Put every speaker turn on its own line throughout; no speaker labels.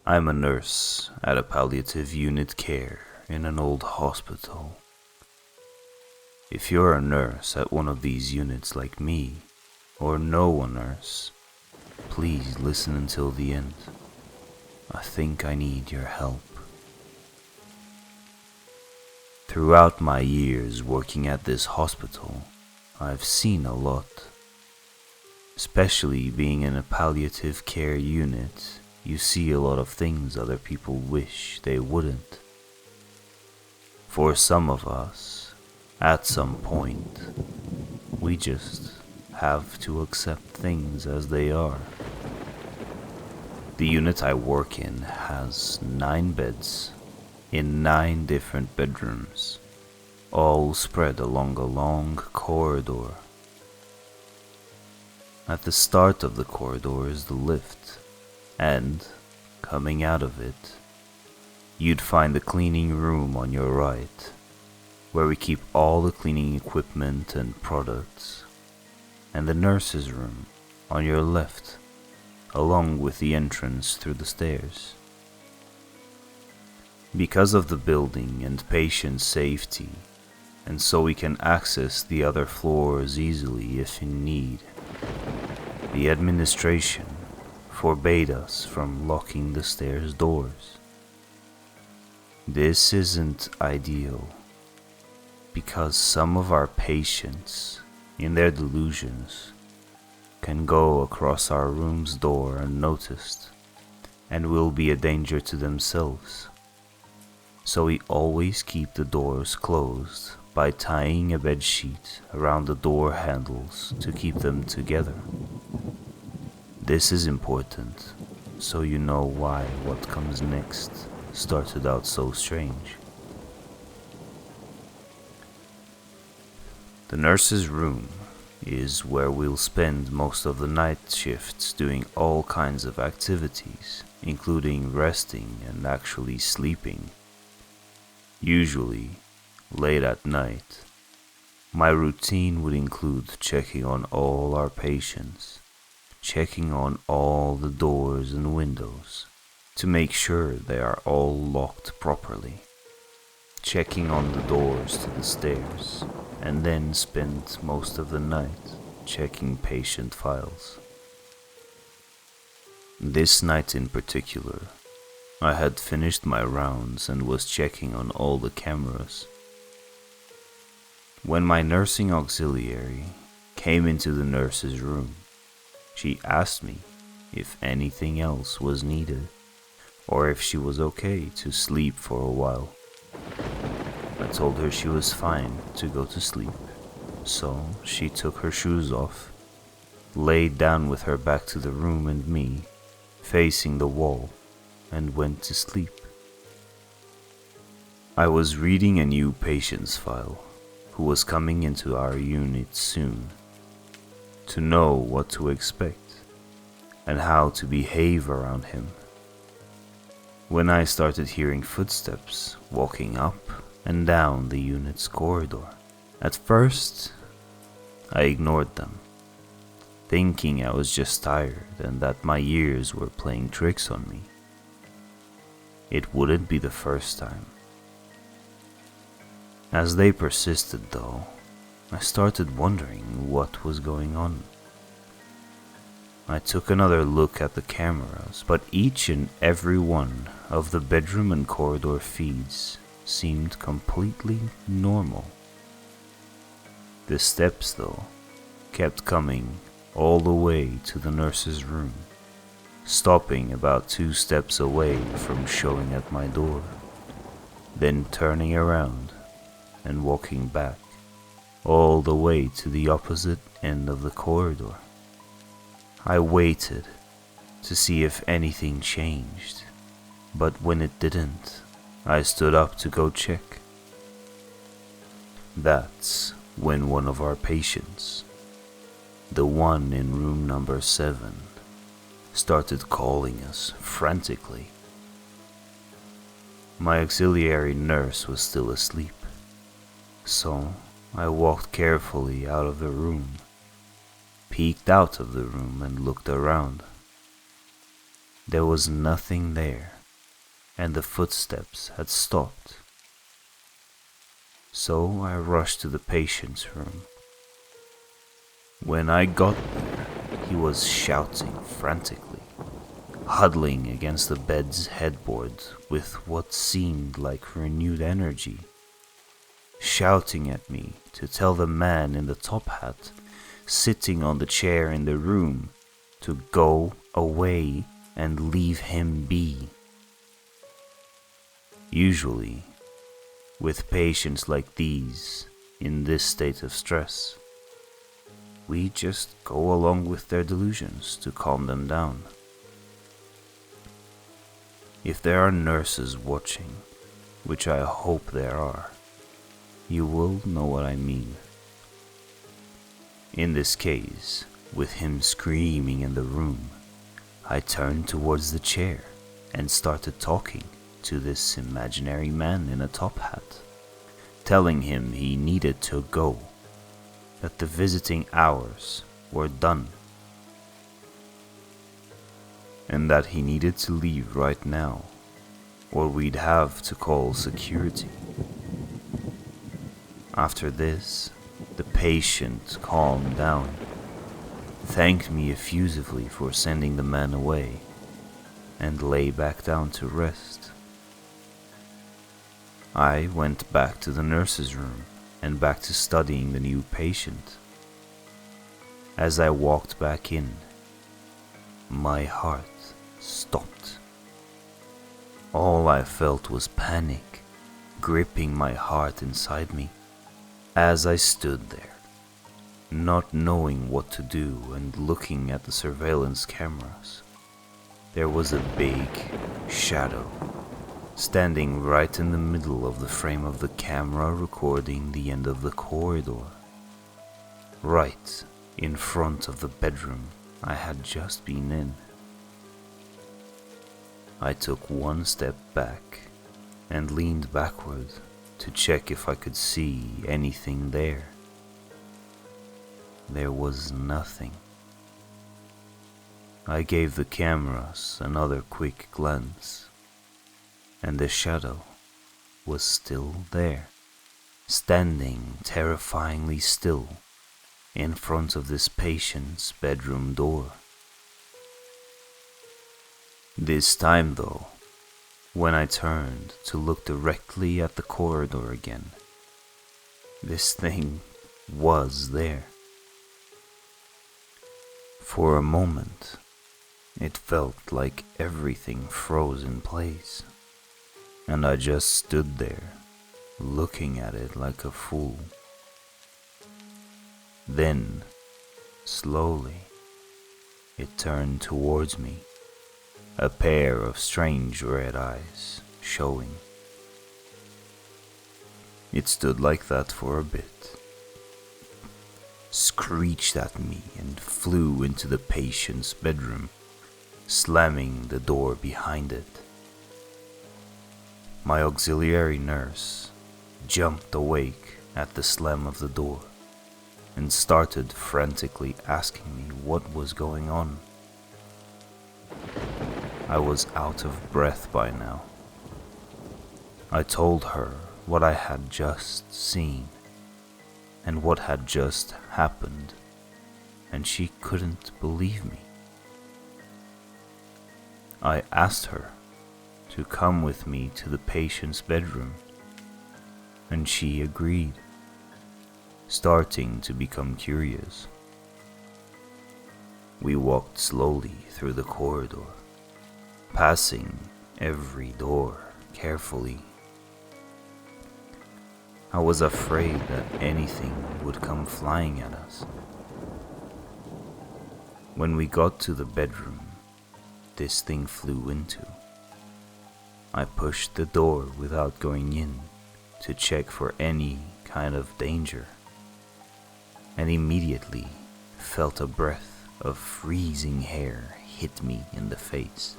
I'm a nurse at a palliative unit care in an old hospital. If you're a nurse at one of these units like me, or know a nurse, please listen until the end. I think I need your help. Throughout my years working at this hospital, I've seen a lot. Especially being in a palliative care unit, you see a lot of things other people wish they wouldn't. For some of us, at some point, we just have to accept things as they are. The unit I work in has 9 beds in 9 different bedrooms, all spread along a long corridor. At the start of the corridor is the lift, and, coming out of it, you'd find the cleaning room on your right, where we keep all the cleaning equipment and products, and the nurse's room on your left, along with the entrance through the stairs. Because of the building and patient safety, and so we can access the other floors easily if in need, the administration forbade us from locking the stairs doors. This isn't ideal, because some of our patients, in their delusions, can go across our room's door unnoticed and will be a danger to themselves. So we always keep the doors closed by tying a bed sheet around the door handles to keep them together. This is important, so you know why what comes next started out so strange. The nurse's room is where we'll spend most of the night shifts doing all kinds of activities, including resting and actually sleeping. Usually, late at night, my routine would include checking on all our patients, checking on all the doors and windows to make sure they are all locked properly, checking on the doors to the stairs, and then spend most of the night checking patient files. This night in particular, I had finished my rounds and was checking on all the cameras. When my nursing auxiliary came into the nurse's room, she asked me if anything else was needed, or if she was okay to sleep for a while. I told her she was fine to go to sleep, so she took her shoes off, laid down with her back to the room and me, facing the wall, and went to sleep. I was reading a new patient's file, who was coming into our unit soon, to know what to expect and how to behave around him, when I started hearing footsteps walking up and down the unit's corridor. At first, I ignored them, thinking I was just tired and that my ears were playing tricks on me. It wouldn't be the first time. As they persisted though, I started wondering what was going on. I took another look at the cameras, but each and every one of the bedroom and corridor feeds seemed completely normal. The steps, though, kept coming all the way to the nurse's room, stopping about 2 steps away from showing at my door, then turning around and walking back all the way to the opposite end of the corridor. I waited to see if anything changed, but when it didn't, I stood up to go check. That's when one of our patients, the one in room number 7, started calling us frantically. My auxiliary nurse was still asleep, so I walked carefully out of the room, peeked out of the room and looked around. There was nothing there, and the footsteps had stopped. So I rushed to the patient's room. When I got there, he was shouting frantically, huddling against the bed's headboard with what seemed like renewed energy, shouting at me to tell the man in the top hat sitting on the chair in the room to go away and leave him be. Usually, with patients like these in this state of stress, we just go along with their delusions to calm them down. If there are nurses watching, which I hope there are, you will know what I mean. In this case, with him screaming in the room, I turned towards the chair and started talking to this imaginary man in a top hat, telling him he needed to go, that the visiting hours were done, and that he needed to leave right now, or we'd have to call security. After this, the patient calmed down, thanked me effusively for sending the man away, and lay back down to rest. I went back to the nurse's room and back to studying the new patient. As I walked back in, my heart stopped. All I felt was panic gripping my heart inside me as I stood there, not knowing what to do and looking at the surveillance cameras. There was a big shadow standing right in the middle of the frame of the camera recording the end of the corridor, right in front of the bedroom I had just been in. I took one step back and leaned backward to check if I could see anything there. There was nothing. I gave the cameras another quick glance, and the shadow was still there, standing terrifyingly still in front of this patient's bedroom door. This time though, when I turned to look directly at the corridor again, this thing was there. For a moment, it felt like everything froze in place, and I just stood there, looking at it like a fool. Then, slowly, it turned towards me, a pair of strange red eyes showing. It stood like that for a bit, screeched at me and flew into the patient's bedroom, slamming the door behind it. My auxiliary nurse jumped awake at the slam of the door and started frantically asking me what was going on. I was out of breath by now. I told her what I had just seen and what had just happened, and she couldn't believe me. I asked her to come with me to the patient's bedroom, and she agreed, starting to become curious. We walked slowly through the corridor, passing every door carefully. I was afraid that anything would come flying at us. When we got to the bedroom this thing flew into, I pushed the door without going in to check for any kind of danger, and immediately felt a breath of freezing air hit me in the face.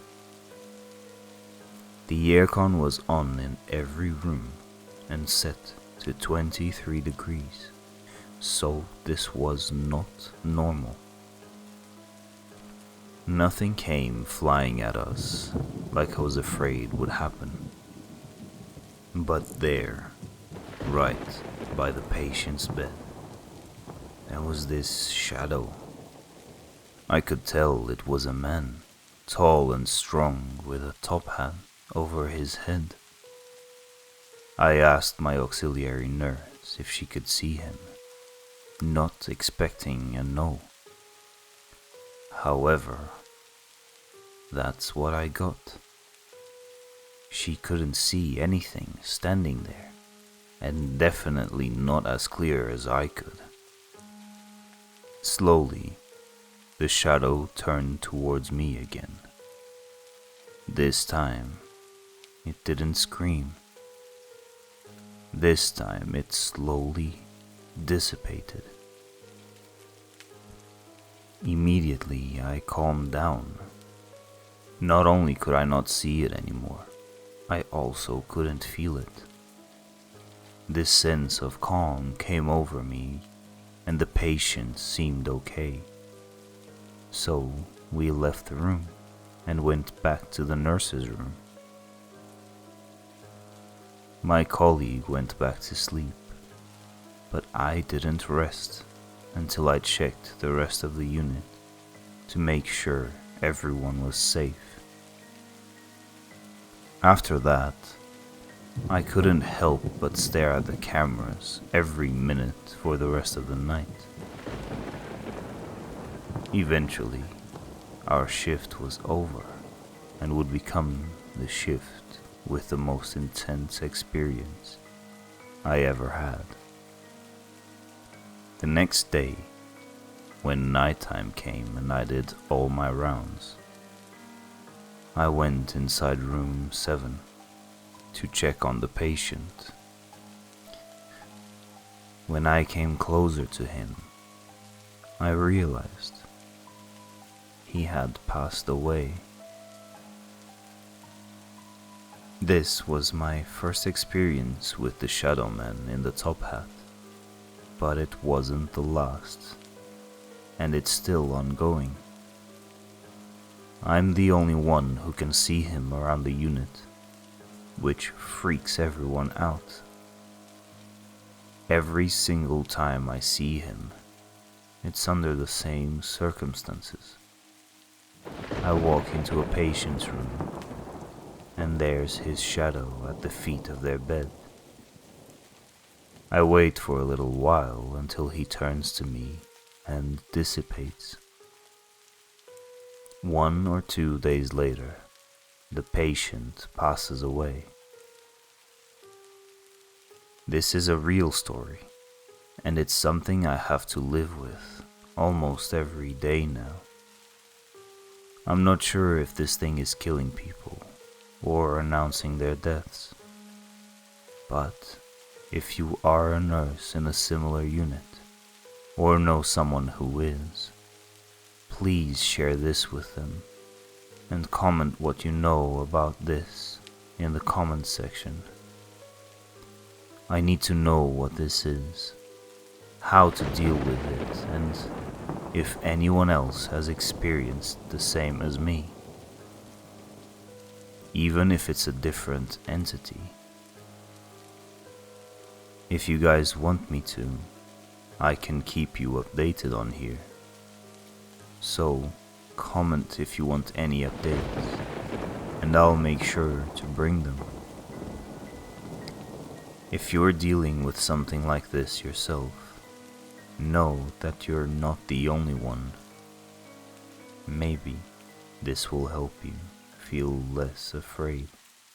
The aircon was on in every room and set to 23 degrees, so this was not normal. Nothing came flying at us like I was afraid would happen. But there, right by the patient's bed, there was this shadow. I could tell it was a man, tall and strong, with a top hat over his head. I asked my auxiliary nurse if she could see him, not expecting a no. However, that's what I got. She couldn't see anything standing there, and definitely not as clear as I could. Slowly, the shadow turned towards me again. This time, it didn't scream. This time, it slowly dissipated. Immediately, I calmed down. Not only could I not see it anymore, I also couldn't feel it. This sense of calm came over me, and the patient seemed okay. So we left the room and went back to the nurse's room. My colleague went back to sleep, but I didn't rest until I checked the rest of the unit to make sure everyone was safe. After that, I couldn't help but stare at the cameras every minute for the rest of the night. Eventually, our shift was over and would become the shift with the most intense experience I ever had. The next day, when nighttime came and I did all my rounds, I went inside room 7 to check on the patient. When I came closer to him, I realized he had passed away. This was my first experience with the Shadow Man in the top hat, but it wasn't the last, and it's still ongoing. I'm the only one who can see him around the unit, which freaks everyone out. Every single time I see him, it's under the same circumstances. I walk into a patient's room, and there's his shadow at the feet of their bed. I wait for a little while until he turns to me and dissipates. 1 or 2 days later, the patient passes away. This is a real story, and it's something I have to live with almost every day now. I'm not sure if this thing is killing people or announcing their deaths, but if you are a nurse in a similar unit or know someone who is, please share this with them and comment what you know about this in the comments section. I need to know what this is, how to deal with it, and if anyone else has experienced the same as me. Even if it's a different entity. If you guys want me to, I can keep you updated on here. So, comment if you want any updates, and I'll make sure to bring them. If you're dealing with something like this yourself, know that you're not the only one. Maybe this will help you feel less afraid.